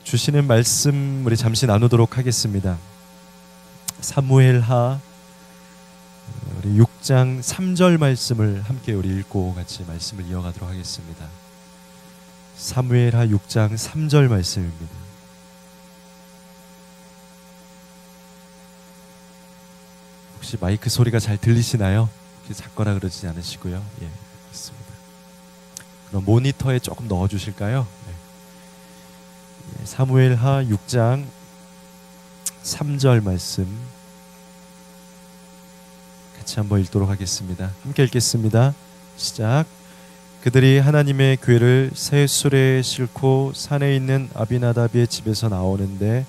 주시는 말씀 우리 잠시 나누도록 하겠습니다. 사무엘하 우리 6장 3절 말씀을 함께 우리 읽고 같이 말씀을 이어가도록 하겠습니다. 사무엘하 6장 3절 말씀입니다. 혹시 마이크 소리가 잘 들리시나요? 작거나 그러지 않으시고요. 예, 그렇습니다. 그럼 모니터에 조금 넣어주실까요? 네. 사무엘하 6장 3절 말씀 같이 한번 읽도록 하겠습니다. 함께 읽겠습니다. 시작. 그들이 하나님의 궤를 새 수레에 싣고 산에 있는 아비나답의 집에서 나오는데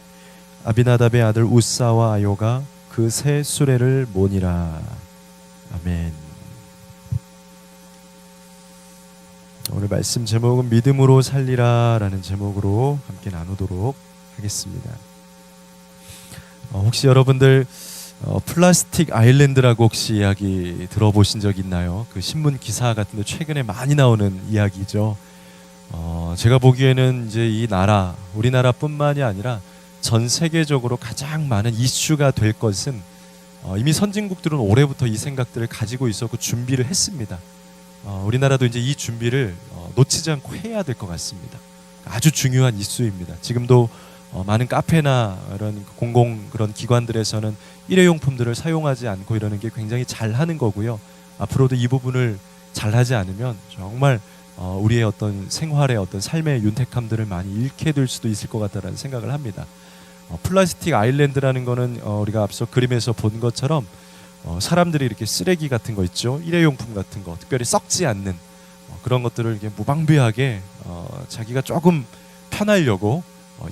아비나답의 아들 우사와 아요가 그 새 수레를 모니라. 아멘. 오늘 말씀 제목은 믿음으로 살리라 라는 제목으로 함께 나누도록 하겠습니다. 혹시 여러분들 플라스틱 아일랜드라고 혹시 이야기 들어보신 적 있나요? 그 신문 기사 같은데 최근에 많이 나오는 이야기죠. 제가 보기에는 이제 이 나라, 우리나라뿐만이 아니라 전 세계적으로 가장 많은 이슈가 될 것은 이미 선진국들은 올해부터 이 생각들을 가지고 있었고 준비를 했습니다. 우리나라도 이제 이 준비를 놓치지 않고 해야 될 것 같습니다. 아주 중요한 이슈입니다. 지금도 많은 카페나 이런 공공 그런 기관들에서는 일회용품들을 사용하지 않고 이러는 게 굉장히 잘하는 거고요. 앞으로도 이 부분을 잘하지 않으면 정말 우리의 어떤 생활의 어떤 삶의 윤택함들을 많이 잃게 될 수도 있을 것 같다는 생각을 합니다. 플라스틱 아일랜드라는 거는 우리가 앞서 그림에서 본 것처럼 사람들이 이렇게 쓰레기 같은 거 있죠, 일회용품 같은 거, 특별히 썩지 않는 그런 것들을 이렇게 무방비하게 자기가 조금 편하려고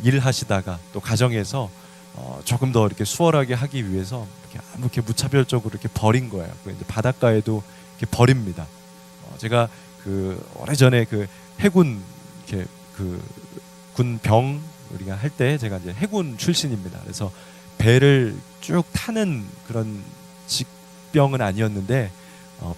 일하시다가 또 가정에서 조금 더 이렇게 수월하게 하기 위해서 이렇게 무차별적으로 이렇게 버린 거예요. 이제 바닷가에도 이렇게 버립니다. 제가 그 오래전에 그 해군 이렇게 그 군병 우리가 할 때 제가 이제 해군 출신입니다. 그래서 배를 쭉 타는 그런 직병은 아니었는데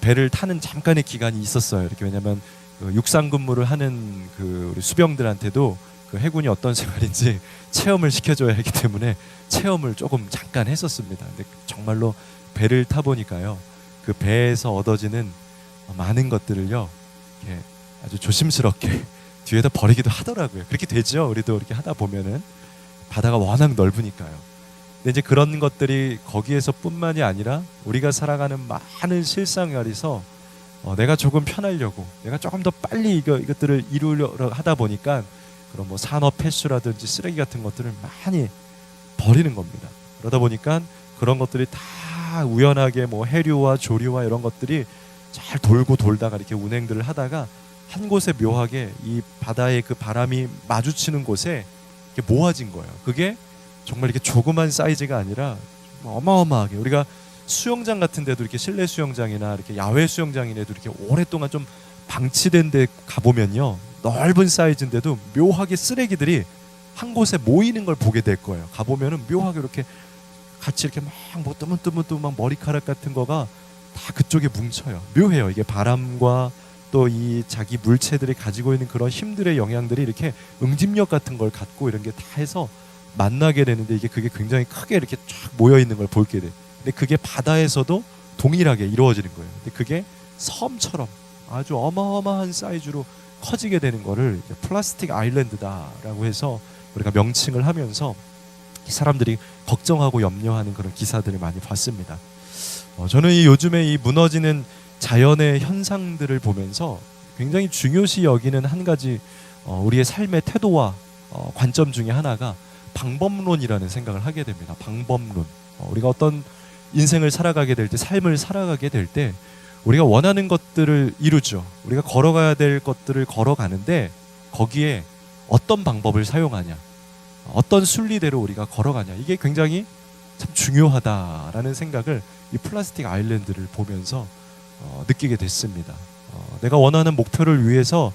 배를 타는 잠깐의 기간이 있었어요. 이렇게 왜냐하면 그 육상 근무를 하는 그 우리 수병들한테도 그 해군이 어떤 생활인지 체험을 시켜줘야 하기 때문에 체험을 조금 잠깐 했었습니다. 근데 정말로 배를 타 보니까요, 그 배에서 얻어지는 많은 것들을요, 이렇게 아주 조심스럽게 뒤에다 버리기도 하더라고요. 그렇게 되죠. 우리도 이렇게 하다 보면은 바다가 워낙 넓으니까요. 근데 이제 그런 것들이 거기에서뿐만이 아니라 우리가 살아가는 많은 실생활에서 내가 조금 편하려고, 내가 조금 더 빨리 이것들을 이루려 하다 보니까 그런 뭐 산업 폐수라든지 쓰레기 같은 것들을 많이 버리는 겁니다. 그러다 보니까 그런 것들이 다 우연하게 뭐 해류와 조류와 이런 것들이 잘 돌고 돌다가 이렇게 운행들을 하다가 한 곳에 묘하게 이 바다의 그 바람이 마주치는 곳에 이렇게 모아진 거예요. 그게 정말 이렇게 조그만 사이즈가 아니라 어마어마하게, 우리가 수영장 같은 데도 이렇게 실내 수영장이나 이렇게 야외 수영장인데도 이렇게 오랫동안 좀 방치된 데 가보면요, 넓은 사이즈인데도 묘하게 쓰레기들이 한 곳에 모이는 걸 보게 될 거예요. 가보면은 묘하게 이렇게 같이 이렇게 막 뭐 뜨문뜨문 머리카락 같은 거가 다 그쪽에 뭉쳐요. 묘해요. 이게 바람과 또 이 자기 물체들이 가지고 있는 그런 힘들의 영향들이 이렇게 응집력 같은 걸 갖고 이런 게 다 해서 만나게 되는데, 그게 굉장히 크게 이렇게 쫙 모여 있는 걸 보게 돼. 근데 그게 바다에서도 동일하게 이루어지는 거예요. 근데 그게 섬처럼 아주 어마어마한 사이즈로 커지게 되는 거를 플라스틱 아일랜드다라고 해서 우리가 명칭을 하면서 사람들이 걱정하고 염려하는 그런 기사들을 많이 봤습니다. 저는 이 요즘에 이 무너지는 자연의 현상들을 보면서 굉장히 중요시 여기는 한 가지 우리의 삶의 태도와 관점 중에 하나가 방법론이라는 생각을 하게 됩니다. 방법론. 우리가 어떤 인생을 살아가게 될 때, 삶을 살아가게 될 때 우리가 원하는 것들을 이루죠. 우리가 걸어가야 될 것들을 걸어가는데 거기에 어떤 방법을 사용하냐, 어떤 순리대로 우리가 걸어가냐, 이게 굉장히 참 중요하다라는 생각을 이 플라스틱 아일랜드를 보면서 느끼게 됐습니다. 내가 원하는 목표를 위해서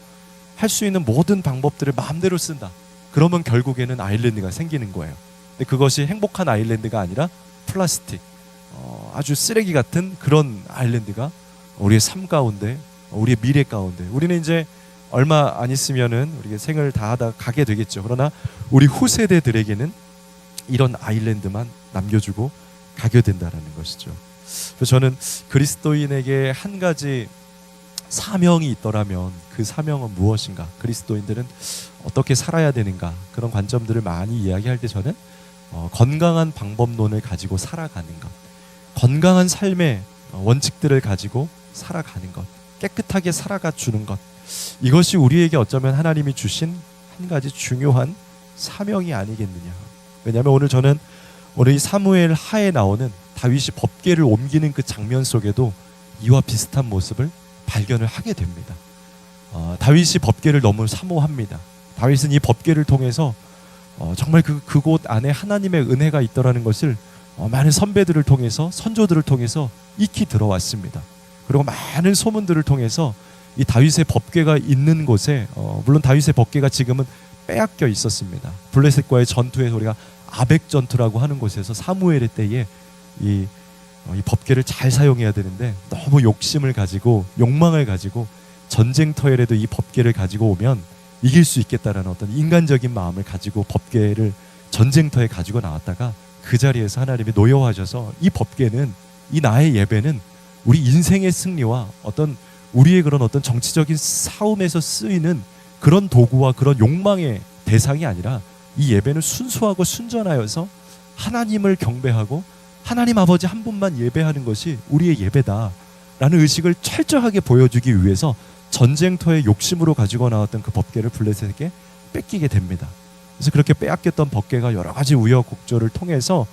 할 수 있는 모든 방법들을 마음대로 쓴다. 그러면 결국에는 아일랜드가 생기는 거예요. 근데 그것이 행복한 아일랜드가 아니라 플라스틱, 아주 쓰레기 같은 그런 아일랜드가 우리의 삶 가운데, 우리의 미래 가운데, 우리는 이제 얼마 안 있으면은 우리가 생을 다하다 가게 되겠죠. 그러나 우리 후세대들에게는 이런 아일랜드만 남겨주고 가게 된다라는 것이죠. 그래서 저는 그리스도인에게 한 가지 사명이 있더라면 그 사명은 무엇인가? 그리스도인들은 어떻게 살아야 되는가? 그런 관점들을 많이 이야기할 때 저는 건강한 방법론을 가지고 살아가는 것, 건강한 삶의 원칙들을 가지고 살아가는 것, 깨끗하게 살아가 주는 것, 이것이 우리에게 어쩌면 하나님이 주신 한 가지 중요한 사명이 아니겠느냐. 왜냐하면 오늘 저는 오늘 이 사무엘 하에 나오는 다윗이 법궤를 옮기는 그 장면 속에도 이와 비슷한 모습을 발견을 하게 됩니다. 다윗이 법궤를 너무 사모합니다. 다윗은 이 법궤를 통해서 정말 그곳 안에 하나님의 은혜가 있더라는 것을 많은 선배들을 통해서, 선조들을 통해서 익히 들어왔습니다. 그리고 많은 소문들을 통해서 이 다윗의 법궤가 있는 곳에 물론 다윗의 법궤가 지금은 빼앗겨 있었습니다. 블레셋과의 전투에서 우리가 아벡 전투라고 하는 곳에서 사무엘의 때에 이 법궤를 잘 사용해야 되는데 너무 욕심을 가지고 욕망을 가지고 전쟁터에라도 이 법궤를 가지고 오면 이길 수 있겠다라는 어떤 인간적인 마음을 가지고 법궤를 전쟁터에 가지고 나왔다가 그 자리에서 하나님이 노여워하셔서 이 법궤는, 이 나의 예배는 우리 인생의 승리와 어떤 우리의 그런 어떤 정치적인 싸움에서 쓰이는 그런 도구와 그런 욕망의 대상이 아니라 이 예배는 순수하고 순전하여서 하나님을 경배하고 하나님 아버지 한 분만 예배하는 것이 우리의 예배다라는 의식을 철저하게 보여주기 위해서 전쟁터의 욕심으로 가지고 나왔던 그 법궤를 블레셋에게 뺏기게 됩니다. 그래서 그렇게 빼앗겼던 법궤가 여러 가지 우여곡절을 통해서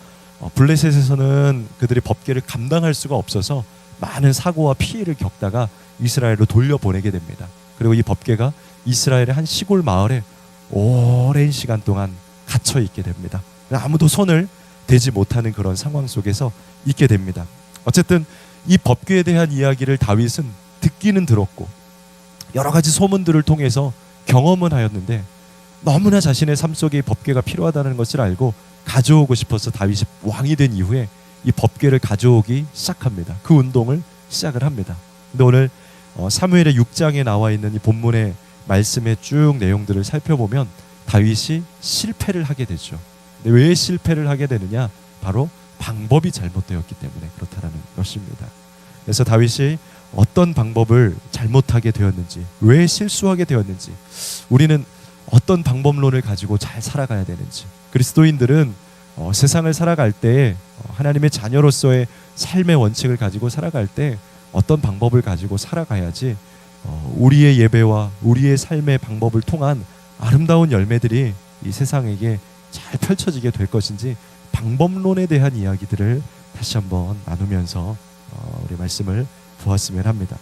블레셋에서는 그들이 법궤를 감당할 수가 없어서 많은 사고와 피해를 겪다가 이스라엘로 돌려보내게 됩니다. 그리고 이 법궤가 이스라엘의 한 시골 마을에 오랜 시간 동안 갇혀 있게 됩니다. 아무도 손을 대지 못하는 그런 상황 속에서 있게 됩니다. 어쨌든 이 법궤에 대한 이야기를 다윗은 듣기는 들었고 여러 가지 소문들을 통해서 경험은 하였는데 너무나 자신의 삶 속에 이 법궤가 필요하다는 것을 알고 가져오고 싶어서 다윗이 왕이 된 이후에 이 법궤를 가져오기 시작합니다. 그 운동을 시작을 합니다. 근데 오늘 사무엘의 6장에 나와 있는 이 본문의 말씀의 쭉 내용들을 살펴보면 다윗이 실패를 하게 되죠. 근데 왜 실패를 하게 되느냐? 바로 방법이 잘못되었기 때문에 그렇다라는 것입니다. 그래서 다윗이 어떤 방법을 잘못하게 되었는지, 왜 실수하게 되었는지, 우리는 어떤 방법론을 가지고 잘 살아가야 되는지, 그리스도인들은 세상을 살아갈 때 하나님의 자녀로서의 삶의 원칙을 가지고 살아갈 때 어떤 방법을 가지고 살아가야지 우리의 예배와 우리의 삶의 방법을 통한 아름다운 열매들이 이 세상에게 잘 펼쳐지게 될 것인지 방법론에 대한 이야기들을 다시 한번 나누면서 우리 말씀을 보았으면 합니다.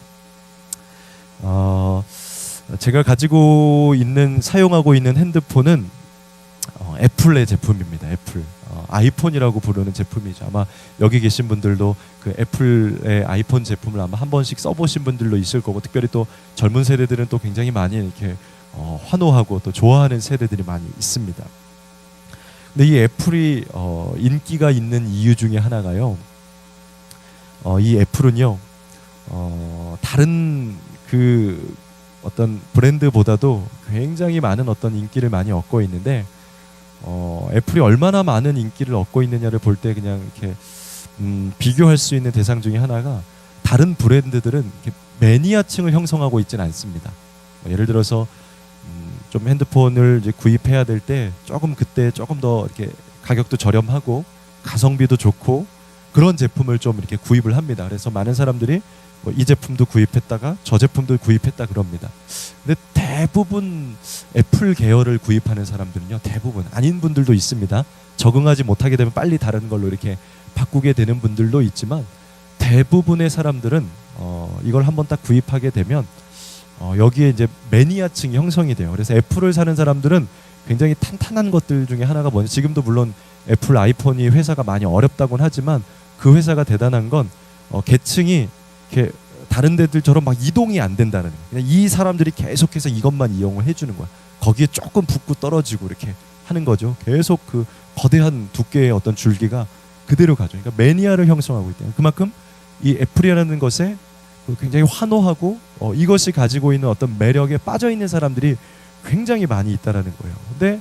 제가 가지고 있는, 사용하고 있는 핸드폰은 애플의 제품입니다. 애플 아이폰이라고 부르는 제품이죠. 아마 여기 계신 분들도 그 애플의 아이폰 제품을 아마 한 번씩 써보신 분들도 있을 거고, 특별히 또 젊은 세대들은 또 굉장히 많이 이렇게 환호하고 또 좋아하는 세대들이 많이 있습니다. 근데 이 애플이 인기가 있는 이유 중에 하나가요, 이 애플은요 다른 그 어떤 브랜드보다도 굉장히 많은 어떤 인기를 많이 얻고 있는데, 애플이 얼마나 많은 인기를 얻고 있느냐를 볼 때 그냥 이렇게 비교할 수 있는 대상 중에 하나가, 다른 브랜드들은 이렇게 매니아층을 형성하고 있지는 않습니다. 예를 들어서 좀 핸드폰을 이제 구입해야 될 때 그때 조금 더 이렇게 가격도 저렴하고 가성비도 좋고 그런 제품을 좀 이렇게 구입을 합니다. 그래서 많은 사람들이 이 제품도 구입했다가 저 제품도 구입했다 그럽니다. 근데 대부분 애플 계열을 구입하는 사람들은요, 대부분, 아닌 분들도 있습니다. 적응하지 못하게 되면 빨리 다른 걸로 이렇게 바꾸게 되는 분들도 있지만, 대부분의 사람들은 이걸 한번 딱 구입하게 되면 여기에 이제 매니아층이 형성이 돼요. 그래서 애플을 사는 사람들은 굉장히 탄탄한 것들 중에 하나가 뭐냐, 지금도 물론 애플 아이폰이 회사가 많이 어렵다고는 하지만 그 회사가 대단한 건 계층이 이렇게 다른 데들처럼 막 이동이 안 된다는 거예요. 그냥 이 사람들이 계속해서 이것만 이용을 해주는 거야. 거기에 조금 붙고 떨어지고 이렇게 하는 거죠. 계속 그 거대한 두께의 어떤 줄기가 그대로 가죠. 그러니까 매니아를 형성하고 있대요. 그만큼 이 애플이라는 것에 굉장히 환호하고 이것이 가지고 있는 어떤 매력에 빠져 있는 사람들이 굉장히 많이 있다라는 거예요. 근데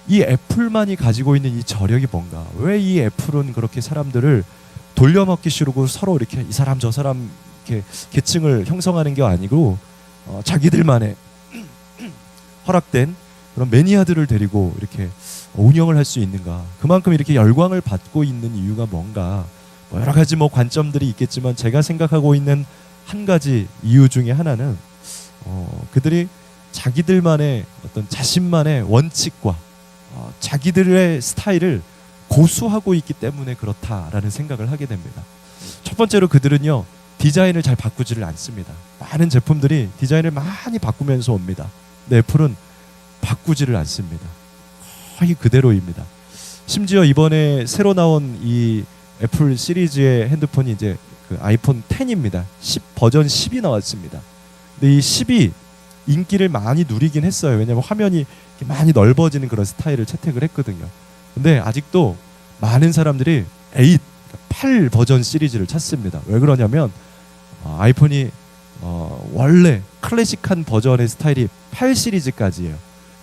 이 애플만이 가지고 있는 이 저력이 뭔가? 왜 이 애플은 그렇게 사람들을 돌려먹기 싫고 서로 이렇게 이 사람 저 사람 이렇게 계층을 형성하는 게 아니고 자기들만의 허락된 그런 매니아들을 데리고 이렇게 운영을 할 수 있는가? 그만큼 이렇게 열광을 받고 있는 이유가 뭔가? 뭐 여러 가지 뭐 관점들이 있겠지만 제가 생각하고 있는 한 가지 이유 중에 하나는 그들이 자기들만의 어떤 자신만의 원칙과 자기들의 스타일을 고수하고 있기 때문에 그렇다라는 생각을 하게 됩니다. 첫 번째로 그들은요 디자인을 잘 바꾸지를 않습니다. 많은 제품들이 디자인을 많이 바꾸면서 옵니다. 근데 애플은 바꾸지를 않습니다. 거의 그대로입니다. 심지어 이번에 새로 나온 이 애플 시리즈의 핸드폰이 이제 그 아이폰 10입니다. 버전 10이 나왔습니다. 근데 이 10이 인기를 많이 누리긴 했어요. 왜냐하면 화면이 많이 넓어지는 그런 스타일을 채택을 했거든요. 근데 아직도 많은 사람들이 8 버전 시리즈를 찾습니다. 왜 그러냐면 아이폰이 원래 클래식한 버전의 스타일이 8 시리즈까지예요.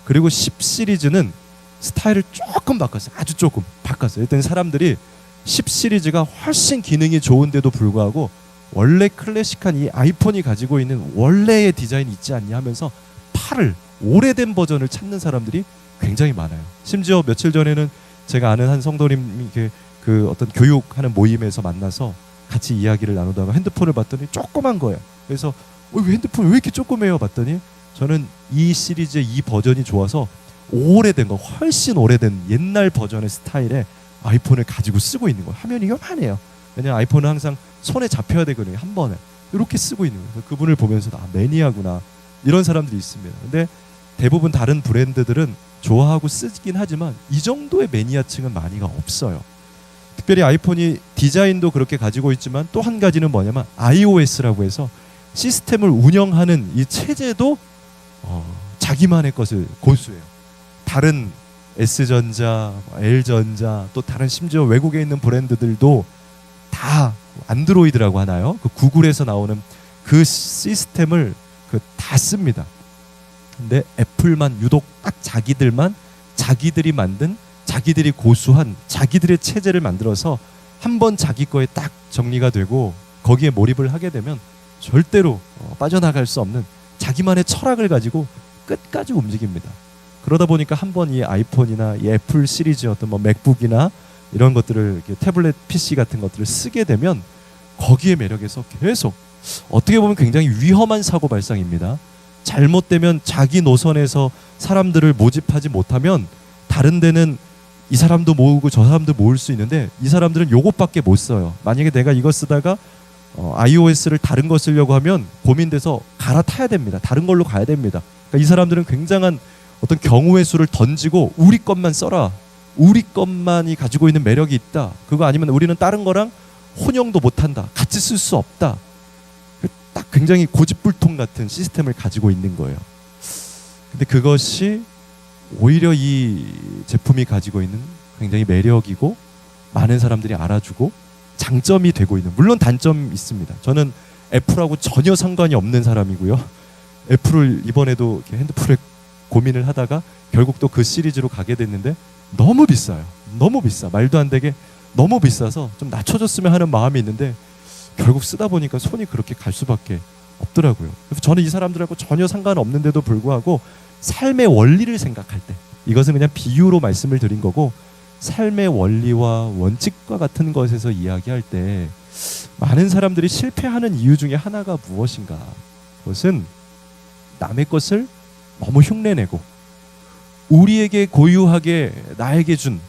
그리고 10 시리즈는 스타일을 조금 바꿨어요. 아주 조금 바꿨어요. 일단 사람들이 10 시리즈가 훨씬 기능이 좋은데도 불구하고 원래 클래식한 이 아이폰이 가지고 있는 원래의 디자인이 있지 않냐 하면서 8을 오래된 버전을 찾는 사람들이 굉장히 많아요. 심지어 며칠 전에는 제가 아는 한 성도님이 그 어떤 교육하는 모임에서 만나서 같이 이야기를 나누다가 핸드폰을 봤더니 조그만 거예요. 그래서 핸드폰 왜 이렇게 조그매요? 봤더니 저는 이 시리즈의 이 버전이 좋아서 오래된 거 훨씬 오래된 옛날 버전의 스타일의 아이폰을 가지고 쓰고 있는 거예요. 화면이 요만해요. 왜냐면 아이폰은 항상 손에 잡혀야 되거든요. 한 번에 이렇게 쓰고 있는 거예요. 그분을 보면서 매니아구나 이런 사람들이 있습니다. 근데 대부분 다른 브랜드들은 좋아하고 쓰긴 하지만 이 정도의 매니아층은 많이가 없어요. 특별히 아이폰이 디자인도 그렇게 가지고 있지만 또 한 가지는 뭐냐면 iOS라고 해서 시스템을 운영하는 이 체제도 자기만의 것을 고수해요. 다른 S전자, L전자 또 다른 심지어 외국에 있는 브랜드들도 다 안드로이드라고 하나요? 그 구글에서 나오는 그 시스템을 다 씁니다. 근데 애플만 유독 딱 자기들이 만든 자기들이 고수한 자기들의 체제를 만들어서 한번 자기 거에 딱 정리가 되고 거기에 몰입을 하게 되면 절대로 빠져나갈 수 없는 자기만의 철학을 가지고 끝까지 움직입니다. 그러다 보니까 한번 이 아이폰이나 이 애플 시리즈 어떤 뭐 맥북이나 이런 것들을 태블릿 PC 같은 것들을 쓰게 되면 거기에 매력에서 계속 어떻게 보면 굉장히 위험한 사고 발상입니다. 잘못되면 자기 노선에서 사람들을 모집하지 못하면 다른 데는 이 사람도 모으고 저 사람도 모을 수 있는데 이 사람들은 요것밖에 못 써요. 만약에 내가 이거 쓰다가 iOS를 다른 거 쓰려고 하면 고민돼서 갈아타야 됩니다. 다른 걸로 가야 됩니다. 그러니까 이 사람들은 굉장한 어떤 경우의 수를 던지고 우리 것만 써라. 우리 것만이 가지고 있는 매력이 있다. 그거 아니면 우리는 다른 거랑 혼용도 못한다. 같이 쓸 수 없다. 딱 굉장히 고집불통 같은 시스템을 가지고 있는 거예요. 근데 그것이 오히려 이 제품이 가지고 있는 굉장히 매력이고 많은 사람들이 알아주고 장점이 되고 있는, 물론 단점이 있습니다. 저는 애플하고 전혀 상관이 없는 사람이고요. 애플을 이번에도 핸드폰에 고민을 하다가 결국 또 그 시리즈로 가게 됐는데 너무 비싸요. 너무 비싸. 말도 안 되게 너무 비싸서 좀 낮춰줬으면 하는 마음이 있는데 결국 쓰다 보니까 손이 그렇게 갈 수밖에 없더라고요. 그래서 저는 이 사람들하고 전혀 상관없는데도 불구하고 삶의 원리를 생각할 때, 이것은 그냥 비유로 말씀을 드린 거고, 삶의 원리와 원칙과 같은 것에서 이야기할 때 많은 사람들이 실패하는 이유 중에 하나가 무엇인가? 그것은 남의 것을 너무 흉내내고 우리에게 고유하게 나에게 준,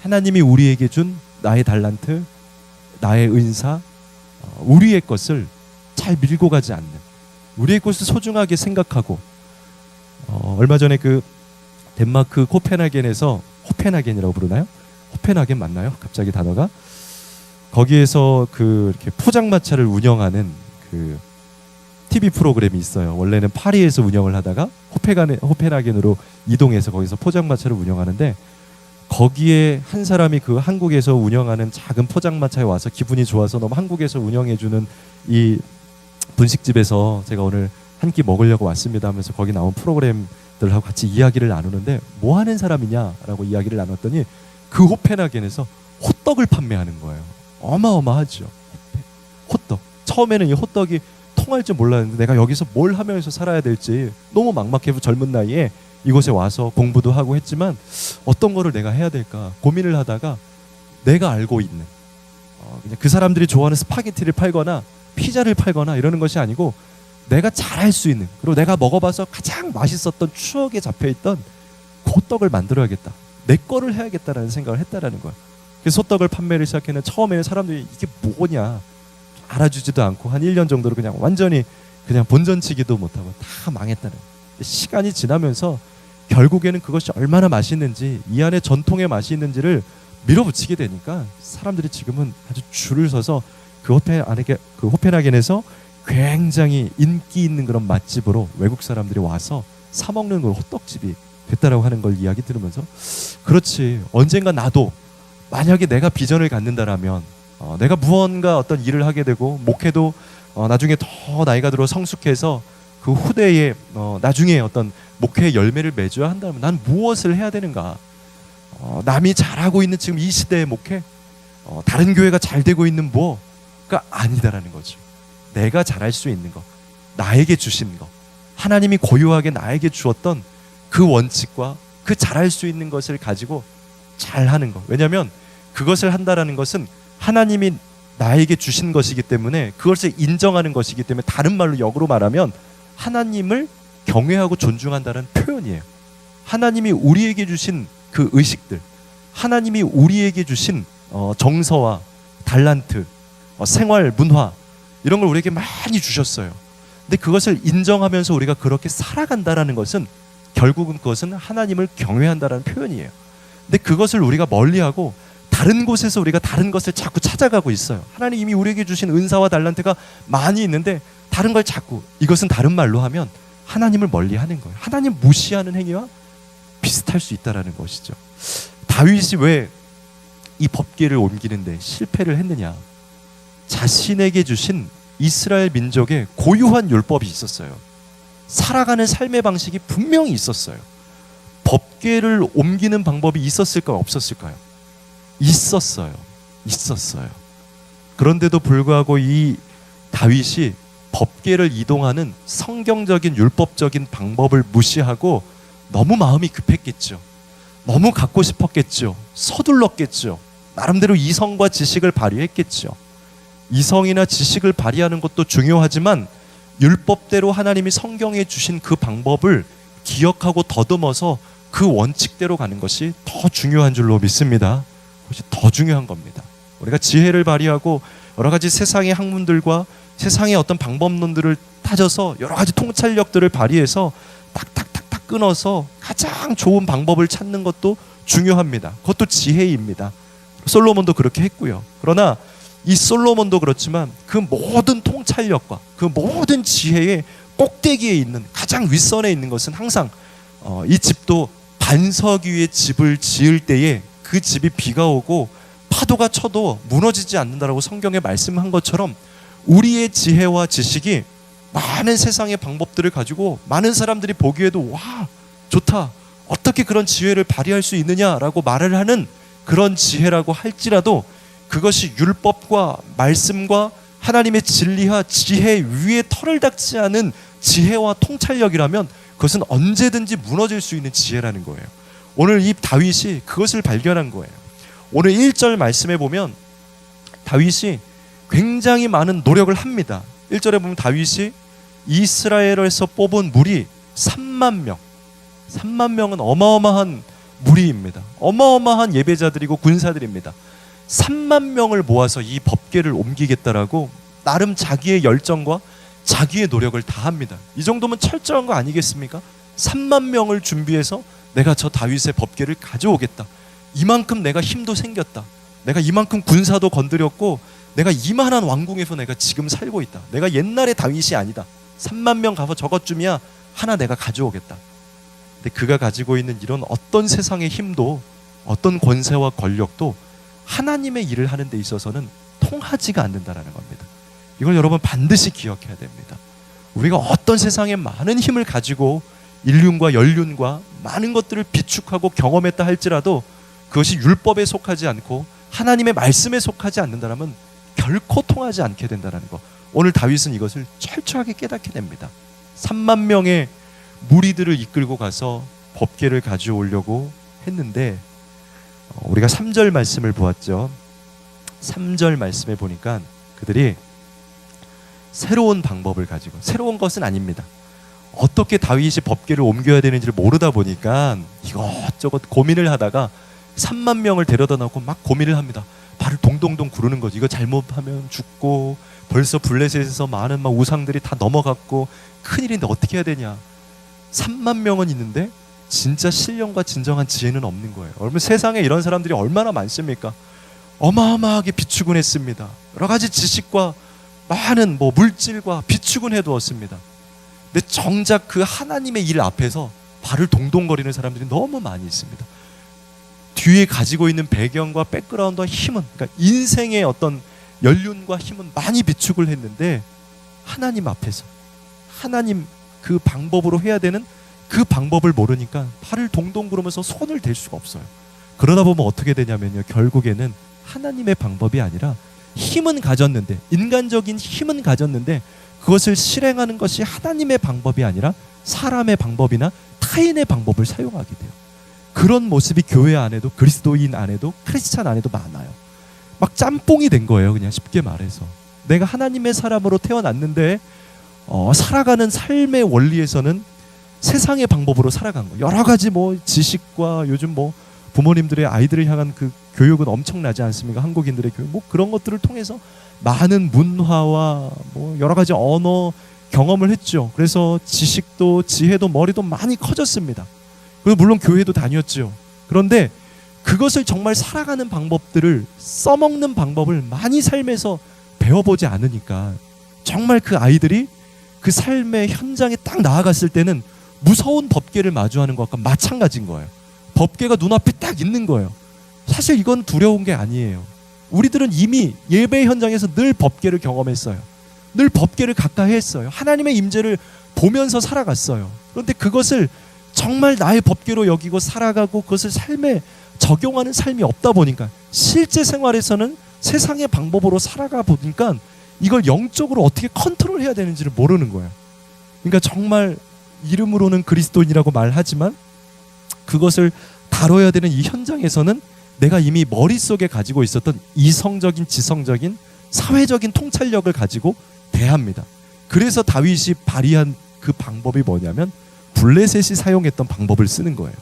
하나님이 우리에게 준 나의 달란트, 나의 은사, 우리의 것을 잘 밀고 가지 않는, 우리의 것을 소중하게 생각하고, 얼마 전에 그 덴마크 코펜하겐에서, 호펜하겐이라고 부르나요? 호펜하겐 맞나요? 갑자기 단어가. 거기에서 그 이렇게 포장마차를 운영하는 그 TV 프로그램이 있어요. 원래는 파리에서 운영을 하다가 호펜하겐으로 이동해서 거기서 포장마차를 운영하는데, 거기에 한 사람이 그 한국에서 운영하는 작은 포장마차에 와서 기분이 좋아서 너무 한국에서 운영해주는 이 분식집에서 제가 오늘 한 끼 먹으려고 왔습니다 하면서 거기 나온 프로그램들하고 같이 이야기를 나누는데 뭐 하는 사람이냐라고 이야기를 나눴더니 그 호펜하겐에서 호떡을 판매하는 거예요. 어마어마하죠. 호떡. 처음에는 이 호떡이 통할 줄 몰랐는데 내가 여기서 뭘 하면서 살아야 될지 너무 막막해서 젊은 나이에 이곳에 와서 공부도 하고 했지만 어떤 거를 내가 해야 될까 고민을 하다가 내가 알고 있는 그냥 그 사람들이 좋아하는 스파게티를 팔거나 피자를 팔거나 이러는 것이 아니고 내가 잘할 수 있는, 그리고 내가 먹어봐서 가장 맛있었던 추억에 잡혀있던 그 호떡을 만들어야겠다, 내 거를 해야겠다라는 생각을 했다라는 거야. 그래서 호떡을 판매를 시작했는데 처음에는 사람들이 이게 뭐냐 알아주지도 않고 한 1년 정도로 그냥 완전히 그냥 본전치기도 못하고 다 망했다는 거야. 시간이 지나면서 결국에는 그것이 얼마나 맛있는지, 이 안에 전통의 맛이 있는지를 밀어붙이게 되니까 사람들이 지금은 아주 줄을 서서 그 호펜하겐에서 굉장히 인기 있는 그런 맛집으로 외국 사람들이 와서 사 먹는 그런 호떡집이 됐다라고 하는 걸 이야기 들으면서, 그렇지, 언젠가 나도 만약에 내가 비전을 갖는다라면 내가 무언가 어떤 일을 하게 되고 목회도 나중에 더 나이가 들어 성숙해서 그 후대에 나중에 어떤 목회의 열매를 맺어야 한다면 난 무엇을 해야 되는가? 남이 잘하고 있는 지금 이 시대의 목회, 다른 교회가 잘 되고 있는 뭐가 아니다라는 거죠. 내가 잘할 수 있는 거, 나에게 주신 거, 하나님이 고유하게 나에게 주었던 그 원칙과 그 잘할 수 있는 것을 가지고 잘하는 거. 왜냐하면 그것을 한다라는 것은 하나님이 나에게 주신 것이기 때문에, 그것을 인정하는 것이기 때문에, 다른 말로 역으로 말하면 하나님을 경외하고 존중한다는 표현이에요. 하나님이 우리에게 주신 그 의식들, 하나님이 우리에게 주신 정서와 달란트, 생활 문화, 이런 걸 우리에게 많이 주셨어요. 근데 그것을 인정하면서 우리가 그렇게 살아간다라는 것은 결국은 그것은 하나님을 경외한다라는 표현이에요. 근데 그것을 우리가 멀리하고 다른 곳에서 우리가 다른 것을 자꾸 찾아가고 있어요. 하나님 이미 우리에게 주신 은사와 달란트가 많이 있는데 다른 걸 자꾸, 이것은 다른 말로 하면 하나님을 멀리하는 거예요. 하나님 무시하는 행위와 비슷할 수 있다라는 것이죠. 다윗이 왜 이 법궤를 옮기는데 실패를 했느냐? 자신에게 주신 이스라엘 민족의 고유한 율법이 있었어요. 살아가는 삶의 방식이 분명히 있었어요. 법궤를 옮기는 방법이 있었을까요? 없었을까요? 있었어요. 그런데도 불구하고 이 다윗이 법궤를 이동하는 성경적인 율법적인 방법을 무시하고 너무 마음이 급했겠죠. 너무 갖고 싶었겠죠. 서둘렀겠죠. 나름대로 이성과 지식을 발휘했겠죠. 이성이나 지식을 발휘하는 것도 중요하지만 율법대로 하나님이 성경에 주신 그 방법을 기억하고 더듬어서 그 원칙대로 가는 것이 더 중요한 줄로 믿습니다. 그것이 더 중요한 겁니다. 우리가 지혜를 발휘하고 여러 가지 세상의 학문들과 세상의 어떤 방법론들을 따져서 여러 가지 통찰력들을 발휘해서 탁탁탁탁 끊어서 가장 좋은 방법을 찾는 것도 중요합니다. 그것도 지혜입니다. 솔로몬도 그렇게 했고요. 그러나 이 솔로몬도 그렇지만 그 모든 통찰력과 그 모든 지혜의 꼭대기에 있는, 가장 윗선에 있는 것은 항상 이 집도 반석 위에 집을 지을 때에 그 집이 비가 오고 파도가 쳐도 무너지지 않는다라고 성경에 말씀한 것처럼, 우리의 지혜와 지식이 많은 세상의 방법들을 가지고 많은 사람들이 보기에도 와 좋다, 어떻게 그런 지혜를 발휘할 수 있느냐라고 말을 하는 그런 지혜라고 할지라도, 그것이 율법과 말씀과 하나님의 진리와 지혜 위에 털을 닦지 않은 지혜와 통찰력이라면 그것은 언제든지 무너질 수 있는 지혜라는 거예요. 오늘 이 다윗이 그것을 발견한 거예요. 오늘 1절 말씀에 보면 다윗이 굉장히 많은 노력을 합니다. 1절에 보면 다윗이 이스라엘에서 뽑은 무리 3만 명, 3만 명은 어마어마한 무리입니다. 어마어마한 예배자들이고 군사들입니다. 3만 명을 모아서 이 법궤를 옮기겠다라고 나름 자기의 열정과 자기의 노력을 다합니다. 이 정도면 철저한 거 아니겠습니까? 3만 명을 준비해서 내가 저 다윗의 법궤를 가져오겠다. 이만큼 내가 힘도 생겼다. 내가 이만큼 군사도 건드렸고 내가 이만한 왕궁에서 내가 지금 살고 있다. 내가 옛날의 다윗이 아니다. 3만 명 가서 저것쯤이야 하나 내가 가져오겠다. 근데 그가 가지고 있는 이런 어떤 세상의 힘도, 어떤 권세와 권력도 하나님의 일을 하는 데 있어서는 통하지가 않는다라는 겁니다. 이걸 여러분 반드시 기억해야 됩니다. 우리가 어떤 세상에 많은 힘을 가지고 인륜과 연륜과 많은 것들을 비축하고 경험했다 할지라도 그것이 율법에 속하지 않고 하나님의 말씀에 속하지 않는다면 결코 통하지 않게 된다는 것. 오늘 다윗은 이것을 철저하게 깨닫게 됩니다. 3만 명의 무리들을 이끌고 가서 법궤를 가져오려고 했는데 우리가 3절 말씀을 보았죠. 3절 말씀에 보니까 그들이 새로운 방법을 가지고, 새로운 것은 아닙니다. 어떻게 다윗이 법궤를 옮겨야 되는지를 모르다 보니까 이것저것 고민을 하다가 3만 명을 데려다 놓고 막 고민을 합니다. 발을 동동동 구르는 거죠. 이거 잘못하면 죽고 벌써 블레셋에서 많은 막 우상들이 다 넘어갔고 큰일인데 어떻게 해야 되냐. 3만 명은 있는데 진짜 신령과 진정한 지혜는 없는 거예요. 여러분, 세상에 이런 사람들이 얼마나 많습니까? 어마어마하게 비축은 했습니다. 여러 가지 지식과 많은 물질과 비축은 해두었습니다. 근데 정작 그 하나님의 일 앞에서 발을 동동거리는 사람들이 너무 많이 있습니다. 뒤에 가지고 있는 배경과 백그라운드와 힘은, 그러니까 인생의 어떤 연륜과 힘은 많이 비축을 했는데 하나님 앞에서 하나님 그 방법으로 해야 되는 그 방법을 모르니까 발을 동동 구르면서 손을 댈 수가 없어요. 그러다 보면 어떻게 되냐면요, 결국에는 하나님의 방법이 아니라 힘은 가졌는데, 인간적인 힘은 가졌는데 그것을 실행하는 것이 하나님의 방법이 아니라 사람의 방법이나 타인의 방법을 사용하게 돼요. 그런 모습이 교회 안에도, 그리스도인 안에도, 크리스찬 안에도 많아요. 막 짬뽕이 된 거예요. 그냥 쉽게 말해서 내가 하나님의 사람으로 태어났는데 살아가는 삶의 원리에서는 세상의 방법으로 살아간 거예요. 여러 가지 지식과 요즘 부모님들의 아이들을 향한 그 교육은 엄청나지 않습니까? 한국인들의 교육 그런 것들을 통해서 많은 문화와 여러 가지 언어 경험을 했죠. 그래서 지식도 지혜도 머리도 많이 커졌습니다. 그리고 물론 교회도 다녔죠. 그런데 그것을 정말 살아가는 방법들을, 써먹는 방법을 많이 삶에서 배워보지 않으니까 정말 그 아이들이 그 삶의 현장에 딱 나아갔을 때는 무서운 법궤를 마주하는 것과 마찬가지인 거예요. 법궤가 눈앞에 딱 있는 거예요. 사실 이건 두려운 게 아니에요. 우리들은 이미 예배 현장에서 늘 법궤를 경험했어요. 늘 법궤를 가까이 했어요. 하나님의 임재를 보면서 살아갔어요. 그런데 그것을 정말 나의 법궤로 여기고 살아가고 그것을 삶에 적용하는 삶이 없다 보니까, 실제 생활에서는 세상의 방법으로 살아가 보니까 이걸 영적으로 어떻게 컨트롤해야 되는지를 모르는 거예요. 그러니까 정말 이름으로는 그리스도인이라고 말하지만 그것을 다뤄야 되는 이 현장에서는 내가 이미 머릿속에 가지고 있었던 이성적인, 지성적인, 사회적인 통찰력을 가지고 대합니다. 그래서 다윗이 발휘한 그 방법이 뭐냐면 블레셋이 사용했던 방법을 쓰는 거예요.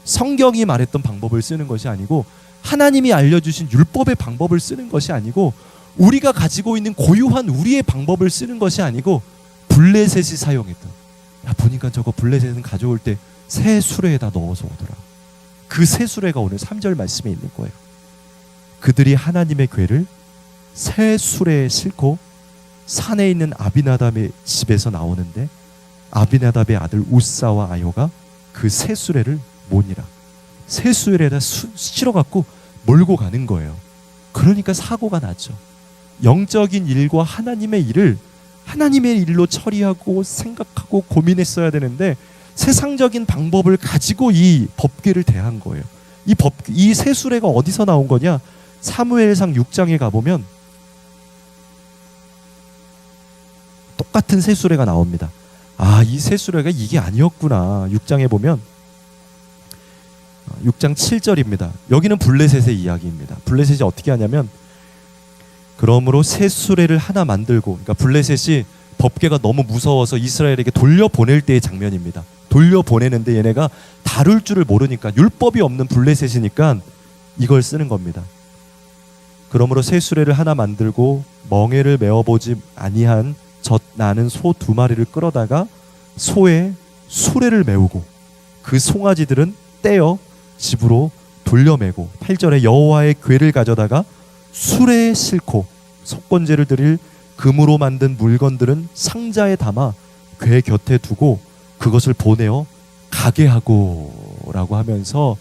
성경이 말했던 방법을 쓰는 것이 아니고, 하나님이 알려주신 율법의 방법을 쓰는 것이 아니고, 우리가 가지고 있는 고유한 우리의 방법을 쓰는 것이 아니고, 블레셋이 사용했던, 보니까 저거 블레셋은 가져올 때 새 수레에다 넣어서 오더라. 그 새 수레가 오늘 3절 말씀에 있는 거예요. 그들이 하나님의 궤를 새 수레에 싣고 산에 있는 아비나답의 집에서 나오는데, 아비나답의 아들 우사와 아요가 그 새 수레를 모니라. 새 수레에다 실어갖고 몰고 가는 거예요. 그러니까 사고가 나죠. 영적인 일과 하나님의 일을 하나님의 일로 처리하고 생각하고 고민했어야 되는데 세상적인 방법을 가지고 이 법궤를 대한 거예요. 이 새 수레가 어디서 나온 거냐? 사무엘상 6장에 가보면 똑같은 새 수레가 나옵니다. 이 새 수레가 이게 아니었구나. 6장에 보면 6장 7절입니다. 여기는 블레셋의 이야기입니다. 블레셋이 어떻게 하냐면, 그러므로 새 수레를 하나 만들고, 그러니까 블레셋이 법궤가 너무 무서워서 이스라엘에게 돌려보낼 때의 장면입니다. 돌려보내는데 얘네가 다룰 줄을 모르니까, 율법이 없는 블레셋이니까 이걸 쓰는 겁니다. 그러므로 새 수레를 하나 만들고 멍에를 메어보지 아니한 젖 나는 소 2마리를 끌어다가 소에 수레를 메우고 그 송아지들은 떼어 집으로 돌려매고, 8절에 여호와의 궤를 가져다가 수레에 싣고 속건제를 드릴 금으로 만든 물건들은 상자에 담아 궤 곁에 두고 그것을 보내어 가게 하고 라고 하면서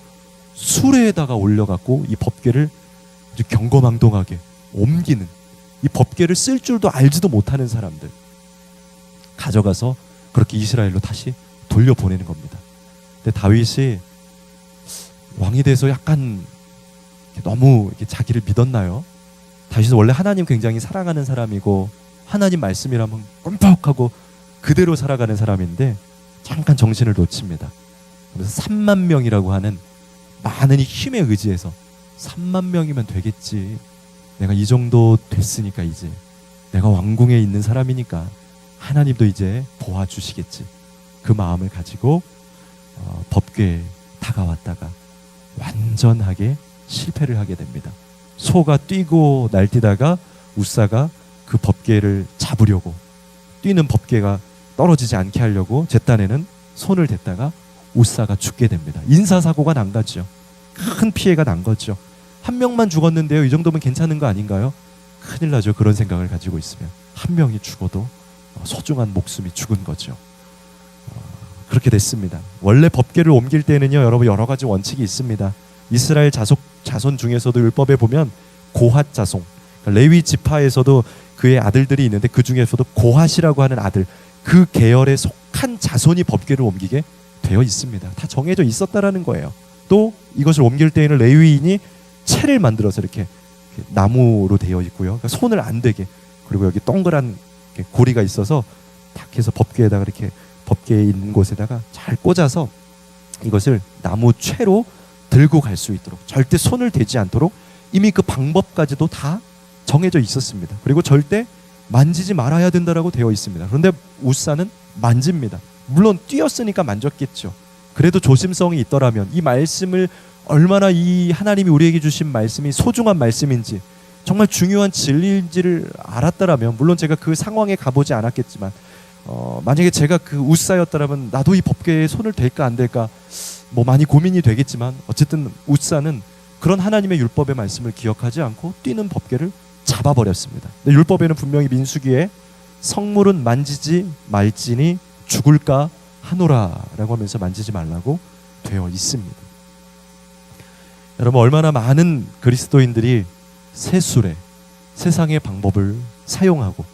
수레에다가 올려갖고 이 법궤를 아주 경거망동하게 옮기는, 이 법궤를 쓸 줄도 알지도 못하는 사람들 가져가서 그렇게 이스라엘로 다시 돌려보내는 겁니다. 근데 다윗이 왕이 돼서 약간 너무 이렇게 자기를 믿었나요? 다윗은 원래 하나님 굉장히 사랑하는 사람이고 하나님 말씀이라면 꼼뻑하고 그대로 살아가는 사람인데 잠깐 정신을 놓칩니다. 그래서 3만 명이라고 하는 많은 힘에 의지해서 3만 명이면 되겠지. 내가 이 정도 됐으니까 이제 내가 왕궁에 있는 사람이니까 하나님도 이제 도와주시겠지. 그 마음을 가지고 법궤에 다가왔다가 완전하게 실패를 하게 됩니다. 소가 뛰고 날뛰다가 우사가 그 법궤를 잡으려고 뛰는 법궤가 떨어지지 않게 하려고 제 딴에는 손을 댔다가 우사가 죽게 됩니다. 인사사고가 난 거죠. 큰 피해가 난 거죠. 한 명만 죽었는데요. 이 정도면 괜찮은 거 아닌가요? 큰일 나죠. 그런 생각을 가지고 있으면 한 명이 죽어도 소중한 목숨이 죽은 거죠. 그렇게 됐습니다. 원래 법궤를 옮길 때는요, 여러분 여러 가지 원칙이 있습니다. 이스라엘 자손 중에서도 율법에 보면 고핫 자손, 그러니까 레위 지파에서도 그의 아들들이 있는데 그 중에서도 고핫이라고 하는 아들, 그 계열에 속한 자손이 법궤를 옮기게 되어 있습니다. 다 정해져 있었다라는 거예요. 또 이것을 옮길 때에는 레위인이 채를 만들어서 이렇게 나무로 되어 있고요. 그러니까 손을 안 대게, 그리고 여기 동그란 고리가 있어서 딱 해서 법궤에다가 이렇게 법궤에 있는 곳에다가 잘 꽂아서 이것을 나무 채로 들고 갈 수 있도록, 절대 손을 대지 않도록 이미 그 방법까지도 다 정해져 있었습니다. 그리고 절대 만지지 말아야 된다라고 되어 있습니다. 그런데 우사는 만집니다. 물론 뛰었으니까 만졌겠죠. 그래도 조심성이 있더라면 이 말씀을 얼마나 이 하나님이 우리에게 주신 말씀이 소중한 말씀인지, 정말 중요한 진리인지를 알았더라면, 물론 제가 그 상황에 가보지 않았겠지만 만약에 제가 그 우사였더라면 나도 이 법궤에 손을 댈까 안 댈까 뭐 많이 고민이 되겠지만, 어쨌든 우사는 그런 하나님의 율법의 말씀을 기억하지 않고 뛰는 법궤를 잡아버렸습니다. 근데 율법에는 분명히 민수기에 성물은 만지지 말지니 죽을까 하노라 라고 하면서 만지지 말라고 되어 있습니다. 여러분, 얼마나 많은 그리스도인들이 세술에 세상의 방법을 사용하고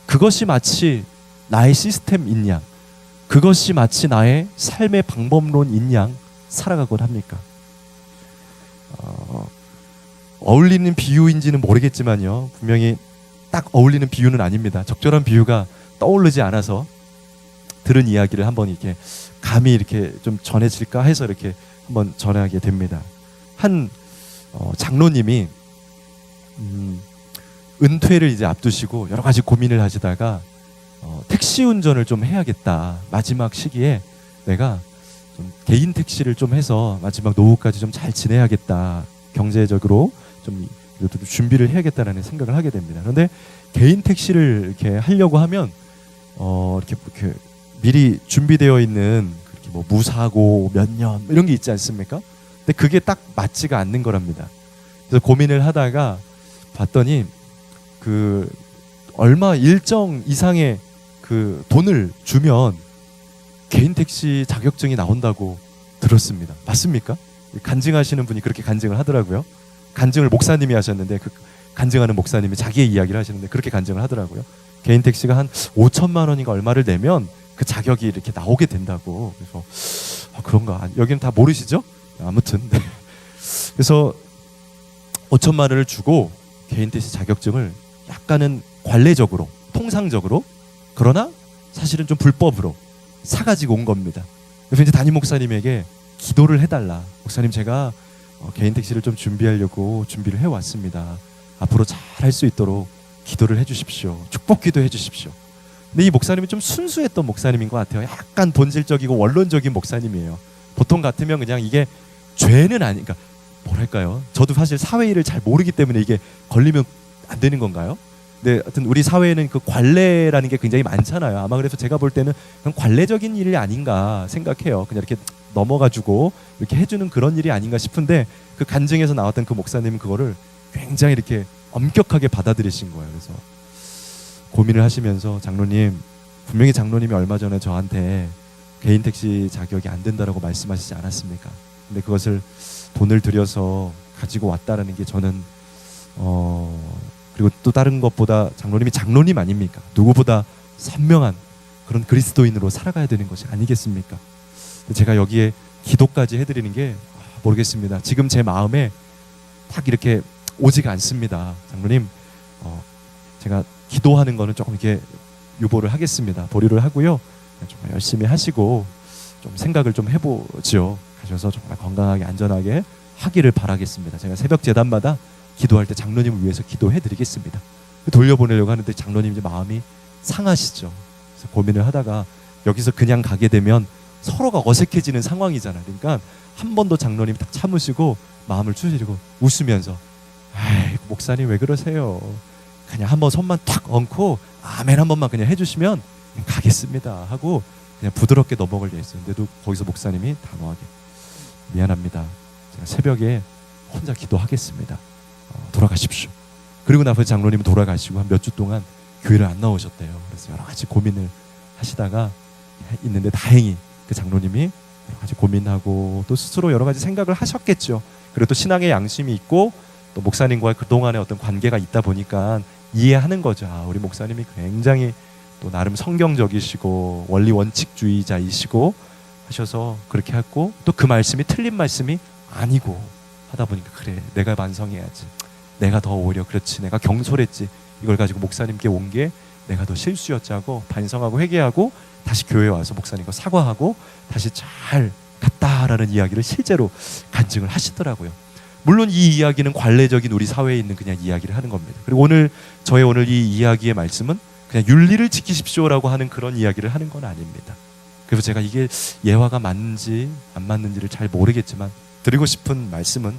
그것이 마치 나의 시스템인 양, 그것이 마치 나의 삶의 방법론인 양 살아가곤 합니까? 어울리는 비유인지는 모르겠지만요, 분명히 딱 어울리는 비유는 아닙니다. 적절한 비유가 떠오르지 않아서 들은 이야기를 한번 이렇게 감히 이렇게 좀 전해질까 해서 이렇게 한번 전하게 됩니다. 한 장로님이 은퇴를 이제 앞두시고 여러 가지 고민을 하시다가 택시 운전을 좀 해야겠다. 마지막 시기에 내가 좀 개인 택시를 좀 해서 마지막 노후까지 좀 잘 지내야겠다. 경제적으로 좀 준비를 해야겠다라는 생각을 하게 됩니다. 그런데 개인 택시를 이렇게 하려고 하면 이렇게 미리 준비되어 있는 그렇게 뭐 무사고 몇 년 이런 게 있지 않습니까? 근데 그게 딱 맞지가 않는 거랍니다. 그래서 고민을 하다가 봤더니 그 얼마 일정 이상의 그 돈을 주면 개인 택시 자격증이 나온다고 들었습니다. 맞습니까? 간증하시는 분이 그렇게 간증을 하더라고요. 간증을 목사님이 하셨는데 그 간증하는 목사님이 자기의 이야기를 하시는데 그렇게 간증을 하더라고요. 개인 택시가 한 5천만 원인가 얼마를 내면 그 자격이 이렇게 나오게 된다고. 그래서 그런가? 여기는 다 모르시죠? 아무튼 그래서 5천만 원을 주고 개인 택시 자격증을 약간은 관례적으로, 통상적으로, 그러나 사실은 좀 불법으로 사가지고 온 겁니다. 그래서 이제 담임 목사님에게 기도를 해달라. 목사님, 제가 개인 택시를 좀 준비하려고 준비를 해왔습니다. 앞으로 잘 할 수 있도록 기도를 해주십시오. 축복 기도해 주십시오. 근데 이 목사님이 좀 순수했던 목사님인 것 같아요. 약간 본질적이고 원론적인 목사님이에요. 보통 같으면 그냥 이게 죄는 아니니까, 뭐랄까요? 저도 사실 사회일을 잘 모르기 때문에 이게 걸리면 안 되는 건가요? 근데 하여튼 우리 사회에는 그 관례라는 게 굉장히 많잖아요. 아마 그래서 제가 볼 때는 그냥 관례적인 일이 아닌가 생각해요. 그냥 이렇게 넘어가지고 이렇게 해주는 그런 일이 아닌가 싶은데, 그 간증에서 나왔던 그 목사님은 그거를 굉장히 이렇게 엄격하게 받아들이신 거예요. 그래서 고민을 하시면서, 장로님, 분명히 장로님이 얼마 전에 저한테 개인 택시 자격이 안 된다라고 말씀하시지 않았습니까? 근데 그것을 돈을 들여서 가지고 왔다라는 게 저는 그리고 또 다른 것보다 장로님이 장로님 아닙니까? 누구보다 선명한 그런 그리스도인으로 살아가야 되는 것이 아니겠습니까? 제가 여기에 기도까지 해드리는 게 모르겠습니다. 지금 제 마음에 딱 이렇게 오지가 않습니다. 장로님, 제가 기도하는 거는 조금 이렇게 유보를 하겠습니다. 보류를 하고요. 정말 열심히 하시고 좀 생각을 좀 해보죠. 가셔서 정말 건강하게 안전하게 하기를 바라겠습니다. 제가 새벽 제단마다 기도할 때 장로님을 위해서 기도해드리겠습니다. 돌려보내려고 하는데 장로님 이제 마음이 상하시죠. 그래서 고민을 하다가 여기서 그냥 가게 되면 서로가 어색해지는 상황이잖아요. 그러니까 한 번 더 장로님 딱 참으시고 마음을 추스리고 웃으면서 아이 목사님 왜 그러세요? 그냥 한번 손만 탁 얹고 아멘 한 번만 그냥 해주시면 그냥 가겠습니다 하고 그냥 부드럽게 넘어가려 했어요. 근데도 거기서 목사님이 단호하게 미안합니다. 제가 새벽에 혼자 기도하겠습니다. 돌아가십시오. 그리고 나서 장로님은 돌아가시고 한 몇 주 동안 교회를 안 나오셨대요. 그래서 여러 가지 고민을 하시다가 있는데 다행히 그 장로님이 여러 가지 고민하고 또 스스로 여러 가지 생각을 하셨겠죠. 그리고 또 신앙의 양심이 있고 또 목사님과의 그동안의 어떤 관계가 있다 보니까 이해하는 거죠. 우리 목사님이 굉장히 또 나름 성경적이시고 원리 원칙주의자이시고 하셔서 그렇게 했고 또 그 말씀이 틀린 말씀이 아니고 하다 보니까 그래 내가 반성해야지. 내가 더 오히려 그렇지 내가 경솔했지. 이걸 가지고 목사님께 온 게 내가 더 실수였지 하고 반성하고 회개하고 다시 교회에 와서 목사님과 사과하고 다시 잘 갔다라는 이야기를 실제로 간증을 하시더라고요. 물론 이 이야기는 관례적인 우리 사회에 있는 그냥 이야기를 하는 겁니다. 그리고 오늘 저의 오늘 이 이야기의 말씀은 그냥 윤리를 지키십시오라고 하는 그런 이야기를 하는 건 아닙니다. 그래서 제가 이게 예화가 맞는지 안 맞는지를 잘 모르겠지만 드리고 싶은 말씀은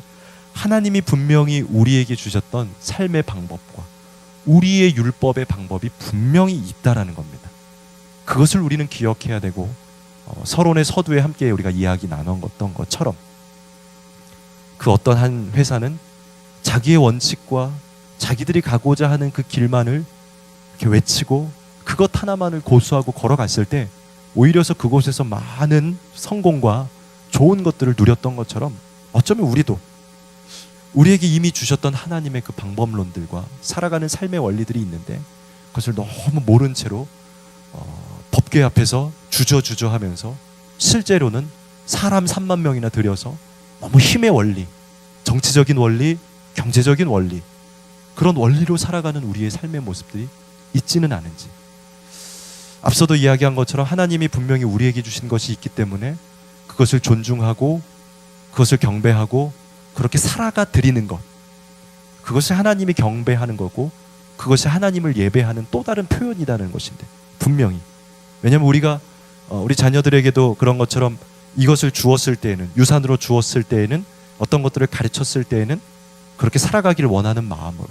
하나님이 분명히 우리에게 주셨던 삶의 방법과 우리의 율법의 방법이 분명히 있다라는 겁니다. 그것을 우리는 기억해야 되고 서론의 서두에 함께 우리가 이야기 나눴던 것처럼 그 어떤 한 회사는 자기의 원칙과 자기들이 가고자 하는 그 길만을 이렇게 외치고 그것 하나만을 고수하고 걸어갔을 때 오히려서 그곳에서 많은 성공과 좋은 것들을 누렸던 것처럼 어쩌면 우리도 우리에게 이미 주셨던 하나님의 그 방법론들과 살아가는 삶의 원리들이 있는데 그것을 너무 모른 채로 법궤 앞에서 주저주저 하면서 실제로는 사람 3만 명이나 들여서 너무 힘의 원리, 정치적인 원리, 경제적인 원리 그런 원리로 살아가는 우리의 삶의 모습들이 있지는 않은지 앞서도 이야기한 것처럼 하나님이 분명히 우리에게 주신 것이 있기 때문에 그것을 존중하고 그것을 경배하고 그렇게 살아가 드리는 것 그것이 하나님이 경배하는 거고 그것이 하나님을 예배하는 또 다른 표현이라는 것인데 분명히 왜냐하면 우리가 우리 자녀들에게도 그런 것처럼 이것을 주었을 때에는 유산으로 주었을 때에는 어떤 것들을 가르쳤을 때에는 그렇게 살아가기를 원하는 마음으로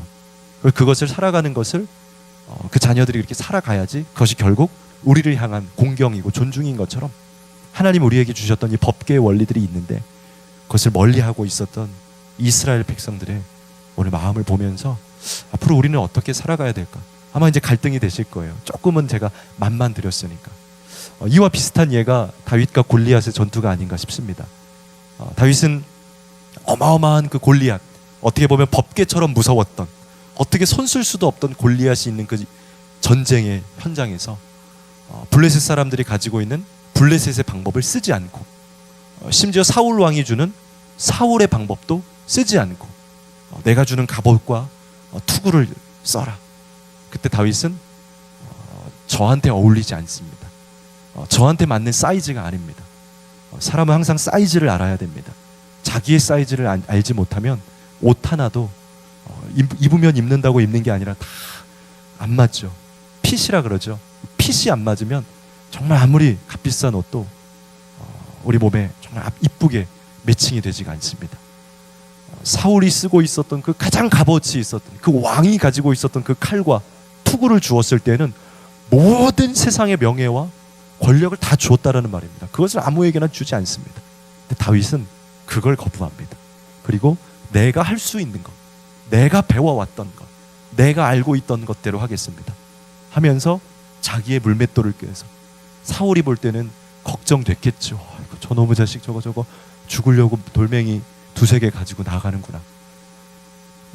그것을 살아가는 것을 그 자녀들이 이렇게 살아가야지 그것이 결국 우리를 향한 공경이고 존중인 것처럼 하나님 우리에게 주셨던 이 법계의 원리들이 있는데 그것을 멀리하고 있었던 이스라엘 백성들의 오늘 마음을 보면서 앞으로 우리는 어떻게 살아가야 될까 아마 이제 갈등이 되실 거예요. 조금은 제가 맛만 드렸으니까 이와 비슷한 예가 다윗과 골리앗의 전투가 아닌가 싶습니다. 다윗은 어마어마한 그 골리앗 어떻게 보면 법계처럼 무서웠던 어떻게 손쓸 수도 없던 골리앗이 있는 그 전쟁의 현장에서 블레셋 사람들이 가지고 있는 블레셋의 방법을 쓰지 않고 심지어 사울 왕이 주는 사울의 방법도 쓰지 않고 내가 주는 갑옷과 투구를 써라. 그때 다윗은 저한테 어울리지 않습니다. 저한테 맞는 사이즈가 아닙니다. 사람은 항상 사이즈를 알아야 됩니다. 자기의 사이즈를 알지 못하면 옷 하나도 입으면 입는다고 입는 게 아니라 다 안 맞죠. 핏이라 그러죠. 핏이 안 맞으면 정말 아무리 값비싼 옷도 우리 몸에 정말 이쁘게 매칭이 되지가 않습니다. 사울이 쓰고 있었던 그 가장 값어치 있었던 그 왕이 가지고 있었던 그 칼과 투구를 주었을 때는 모든 세상의 명예와 권력을 다 주었다라는 말입니다. 그것을 아무에게나 주지 않습니다. 근데 다윗은 그걸 거부합니다. 그리고 내가 할 수 있는 것, 내가 배워왔던 것, 내가 알고 있던 것대로 하겠습니다 하면서 자기의 물맷돌을 꿰서 사울이 볼 때는 걱정됐겠죠. 저놈의 자식 저거 죽으려고 돌멩이 두세 개 가지고 나가는구나.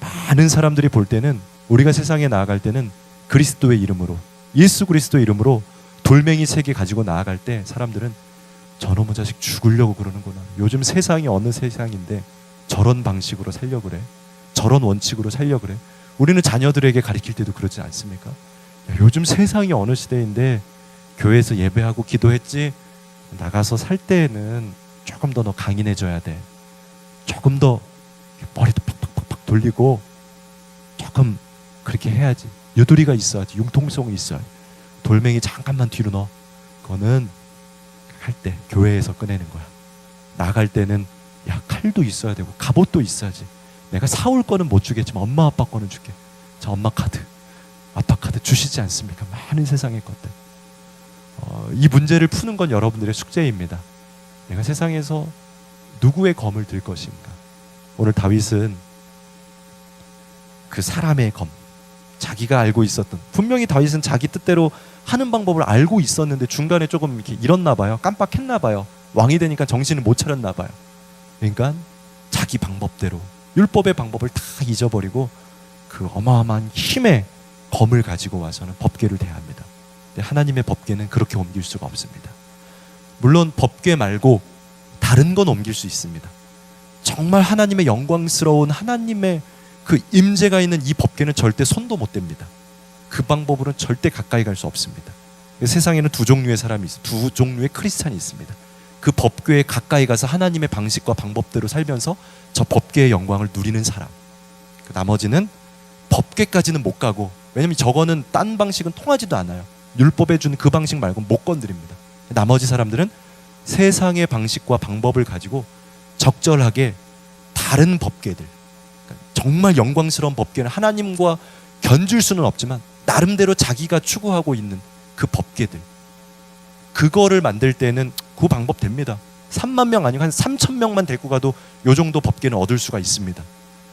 많은 사람들이 볼 때는 우리가 세상에 나아갈 때는 그리스도의 이름으로, 예수 그리스도의 이름으로 돌멩이 3개 가지고 나아갈 때 사람들은 저놈의 자식 죽으려고 그러는구나. 요즘 세상이 어느 세상인데 저런 방식으로 살려고 그래. 저런 원칙으로 살려고 그래. 우리는 자녀들에게 가르칠 때도 그러지 않습니까? 야, 요즘 세상이 어느 시대인데 교회에서 예배하고 기도했지, 나가서 살 때에는 조금 더 너 강인해져야 돼. 조금 더 머리도 팍팍팍팍 돌리고 조금 그렇게 해야지. 유도리가 있어야지. 융통성이 있어야지. 돌멩이 잠깐만 뒤로 넣어. 그거는 할 때 교회에서 꺼내는 거야. 나갈 때는 야, 칼도 있어야 되고 갑옷도 있어야지. 내가 사올 거는 못 주겠지만 엄마 아빠 거는 줄게. 자, 엄마 카드, 아빠 카드 주시지 않습니까? 많은 세상의 것들. 이 문제를 푸는 건 여러분들의 숙제입니다. 내가 세상에서 누구의 검을 들 것인가. 오늘 다윗은 그 사람의 검, 자기가 알고 있었던, 분명히 다윗은 자기 뜻대로 하는 방법을 알고 있었는데 중간에 조금 이렇게 잃었나 봐요. 깜빡했나 봐요. 왕이 되니까 정신을 못 차렸나 봐요. 그러니까 자기 방법대로, 율법의 방법을 다 잊어버리고 그 어마어마한 힘의 검을 가지고 와서는 법궤를 대합니다. 근데 하나님의 법궤는 그렇게 옮길 수가 없습니다. 물론 법궤 말고 다른 건 옮길 수 있습니다. 정말 하나님의 영광스러운 하나님의 그 임재가 있는 이 법궤는 절대 손도 못 댑니다. 그 방법으로는 절대 가까이 갈 수 없습니다. 세상에는 두 종류의 사람이 있어요. 두 종류의 크리스찬이 있습니다. 그 법궤에 가까이 가서 하나님의 방식과 방법대로 살면서 저 법궤의 영광을 누리는 사람. 나머지는 법궤까지는 못 가고, 왜냐면 저거는 딴 방식은 통하지도 않아요. 율법에 준 그 방식 말고는 못 건드립니다. 나머지 사람들은 세상의 방식과 방법을 가지고 적절하게 다른 법궤들, 정말 영광스러운 법궤는 하나님과 견줄 수는 없지만 나름대로 자기가 추구하고 있는 그 법궤들, 그거를 만들 때는 그 방법 됩니다. 3만 명 아니고 한 3천 명만 데리고 가도 요 정도 법궤는 얻을 수가 있습니다.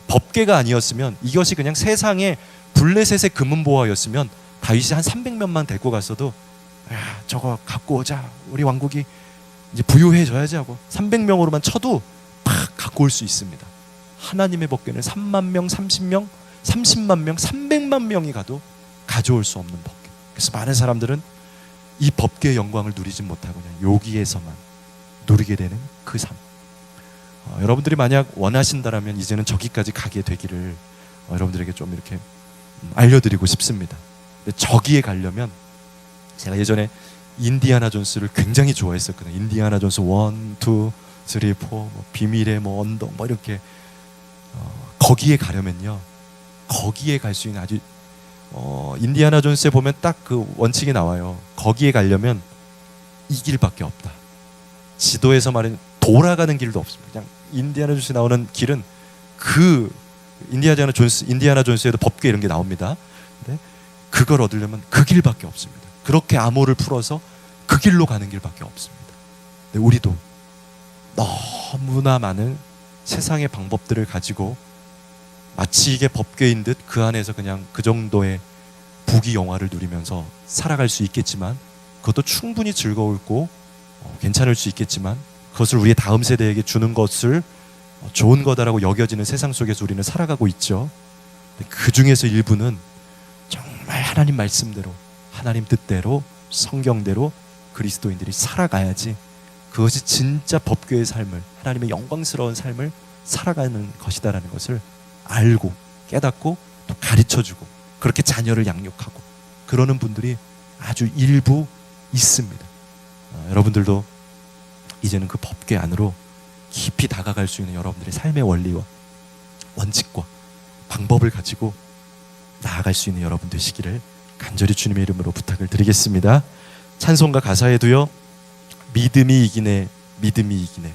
법궤가 아니었으면, 이것이 그냥 세상의 블레셋의 금은보화였으면 다윗이 한 300명만 데리고 갔어도 야, 저거 갖고 오자, 우리 왕국이 이제 부유해져야지 하고 300명으로만 쳐도 팍 갖고 올 수 있습니다. 하나님의 법궤는 3만 명, 30명, 30만 명, 300만 명이 가도 가져올 수 없는 법궤. 그래서 많은 사람들은 이 법궤의 영광을 누리지 못하고 그냥 여기에서만 누리게 되는 그 삶. 여러분들이 만약 원하신다라면 이제는 저기까지 가게 되기를 여러분들에게 좀 이렇게 알려드리고 싶습니다. 근데 저기에 가려면, 제가 예전에 인디아나 존스를 굉장히 좋아했었거든요. 인디아나 존스 1, 2, 3, 4, 뭐 비밀의 뭐 언덕 뭐 이렇게 거기에 가려면요, 거기에 갈 수 있는 아주 인디아나 존스에 보면 딱 그 원칙이 나와요. 거기에 가려면 이 길밖에 없다. 지도에서 말하는 돌아가는 길도 없습니다. 그냥 인디아나 존스에 나오는 길은 그 인디아나 존스에도 법궤 이런 게 나옵니다. 근데 그걸 얻으려면 그 길밖에 없습니다. 그렇게 암호를 풀어서 그 길로 가는 길밖에 없습니다. 근데 우리도 너무나 많은 세상의 방법들을 가지고 마치 이게 법궤인 듯 그 안에서 그냥 그 정도의 부귀영화를 누리면서 살아갈 수 있겠지만, 그것도 충분히 즐거울고 괜찮을 수 있겠지만, 그것을 우리의 다음 세대에게 주는 것을 좋은 거다라고 여겨지는 세상 속에서 우리는 살아가고 있죠. 그 중에서 일부는 정말 하나님 말씀대로, 하나님 뜻대로, 성경대로 그리스도인들이 살아가야지 그것이 진짜 법궤의 삶을, 하나님의 영광스러운 삶을 살아가는 것이다라는 것을 알고 깨닫고 또 가르쳐주고 그렇게 자녀를 양육하고 그러는 분들이 아주 일부 있습니다. 여러분들도 이제는 그 법궤 안으로 깊이 다가갈 수 있는 여러분들의 삶의 원리와 원칙과 방법을 가지고 나아갈 수 있는 여러분 되시기를 간절히 주님의 이름으로 부탁을 드리겠습니다. 찬송가 가사에도요, 믿음이 이기네, 믿음이 이기네,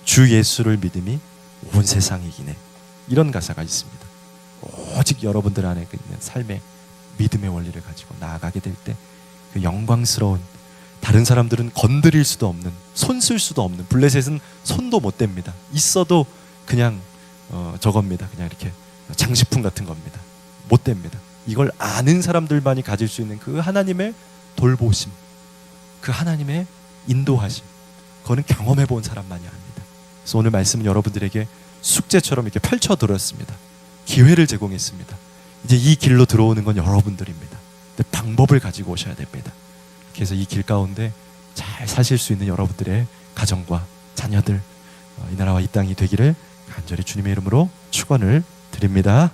주 예수를 믿음이 온 세상이 이기네, 이런 가사가 있습니다. 오직 여러분들 안에 있는 삶의 믿음의 원리를 가지고 나아가게 될 때 그 영광스러운, 다른 사람들은 건드릴 수도 없는, 손 쓸 수도 없는, 블레셋은 손도 못 댑니다. 있어도 그냥 저겁니다. 그냥 이렇게 장식품 같은 겁니다. 못 댑니다. 이걸 아는 사람들만이 가질 수 있는 그 하나님의 돌보심, 그 하나님의 인도하심, 그거는 경험해 본 사람만이 압니다. 그래서 오늘 말씀은 여러분들에게 숙제처럼 이렇게 펼쳐들었습니다. 기회를 제공했습니다. 이제 이 길로 들어오는 건 여러분들입니다. 근데 방법을 가지고 오셔야 됩니다. 그래서 이 길 가운데 잘 사실 수 있는 여러분들의 가정과 자녀들, 이 나라와 이 땅이 되기를 간절히 주님의 이름으로 축원을 드립니다.